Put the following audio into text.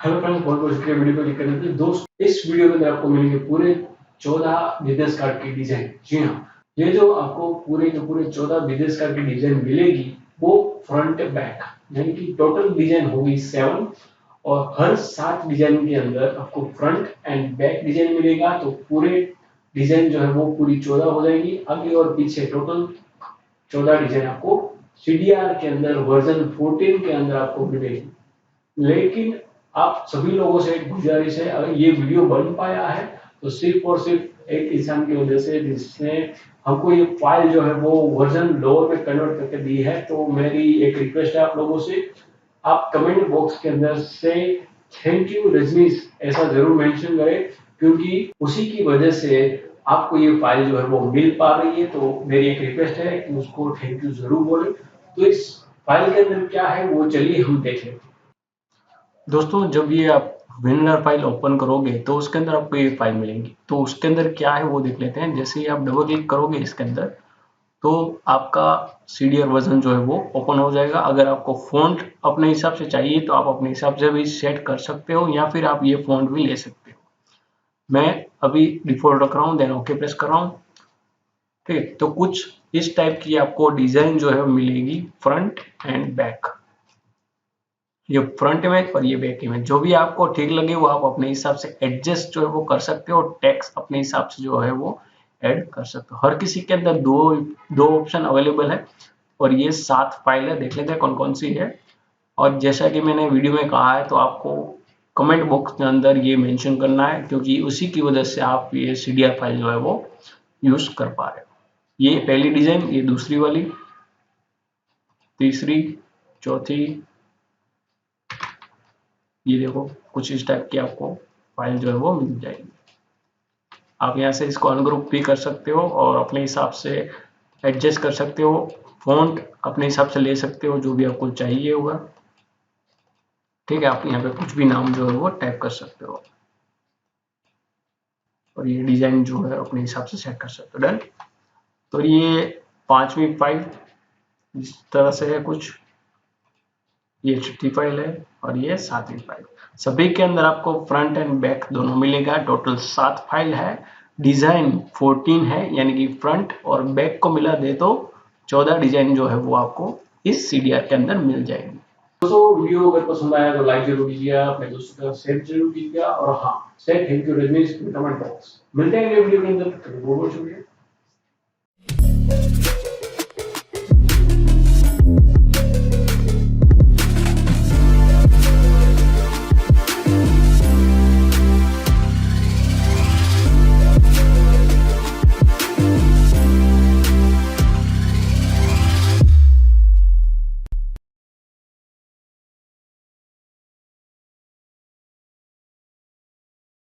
Hello friends, बहुत बहुत शुक्रिया वीडियो को क्लिक करने के लिए। दोस्त, इस वीडियो के अंदर आपको मिलेंगे पूरे 14 बिजनेस कार्ड की डिजाइन। जी हाँ, ये जो आपको पूरे के पूरे 14 बिजनेस कार्ड की डिजाइन मिलेगी वो फ्रंट बैक यानी कि टोटल डिजाइन होगी 7 और हर 7 डिजाइन के अंदर आपको फ्रंट एंड बैक डिजाइन मिलेगा। तो पूरे डिजाइन जो है वो पूरी 14 हो जाएगी, आगे और पीछे टोटल 14 डिजाइन आपको सीडीआर के अंदर वर्जन 14 के अंदर आपको मिलेगी। लेकिन आप सभी लोगों से एक गुजारिश है, अगर ये वीडियो बन पाया है तो सिर्फ और सिर्फ एक इंसान की वजह से जिसने हमको ये फाइल जो है वो वर्जन लोअर में कन्वर्ट करके दी है। तो मेरी एक रिक्वेस्ट है आप लोगों से, आप कमेंट बॉक्स के अंदर से थैंक यू रजनीश ऐसा जरूर मेंशन करें, क्योंकि उसी की वजह से आपको ये फाइल जो है वो मिल पा रही है। तो मेरी एक रिक्वेस्ट है कि उसको थैंक यू जरूर बोले। तो इस फाइल के अंदर क्या है वो चलिए हम देख लेते हैं। दोस्तों, जब ये आप विनर फाइल ओपन करोगे तो उसके अंदर आपको ये फाइल मिलेंगी। तो उसके अंदर क्या है वो देख लेते हैं। जैसे ही आप डबल क्लिक करोगे इसके अंदर तो आपका सीडीआर वर्जन जो है वो ओपन हो जाएगा। अगर आपको फॉन्ट अपने हिसाब से चाहिए तो आप अपने हिसाब से भी सेट कर सकते हो, या फिर आप ये फॉन्ट भी ले सकते हो। मैं अभी डिफॉल्ट रख रहा हूँ, देन ओके प्रेस कर रहा हूँ। ठीक है, तो कुछ इस टाइप की आपको डिजाइन जो है मिलेगी फ्रंट एंड बैक। ये फ्रंट इमेज और ये बैक इमेज, जो भी आपको ठीक लगे वो आप अपने हिसाब से एडजस्ट जो है वो कर सकते हो। टेक्स्ट अपने हिसाब से जो है वो ऐड कर सकते हो। हर किसी के अंदर दो दो ऑप्शन अवेलेबल है और ये 7 फाइल है। देख लेते हैं कौन कौन सी है। और जैसा कि मैंने वीडियो में कहा है, तो आपको कमेंट बॉक्स के अंदर ये मेंशन करना है, क्योंकि उसी की वजह से आप ये सीडीआर फाइल जो है वो यूज कर पा रहे हो। ये पहली डिजाइन, ये दूसरी वाली, तीसरी, चौथी, ये देखो कुछ इस टाइप की आपको फाइल जो है वो मिल जाएगी। आप यहाँ से इसको अनग्रुप भी कर सकते हो और अपने हिसाब से एडजस्ट कर सकते हो। फॉन्ट अपने हिसाब से ले सकते हो, जो भी आपको चाहिए होगा। ठीक है, आप यहाँ पे कुछ भी नाम जो है वो टाइप कर सकते हो और ये डिजाइन जो है अपने हिसाब से सेट कर सकते हो। डन। तो ये 5वीं फाइल इस तरह से है कुछ, ये 6ठी फाइल है और ये 7वीं फाइल। सभी के अंदर आपको फ्रंट एंड बैक दोनों मिलेगा। टोटल 7 फाइल है, डिजाइन 14 है, यानी कि फ्रंट और बैक को मिला दे तो 14 डिजाइन जो है वो आपको इस सीडीआर के अंदर मिल जाएगी। दोस्तों, वीडियो अगर पसंद आया तो लाइक जरूर कीजिएगा, अपने दोस्तों के साथ शेयर जरूर कीजिएगा और हाँ, say thank you Rajnish comment box. मिलते हैं अगले वीडियो के अंदर। बहुत बहुत शुक्रिया।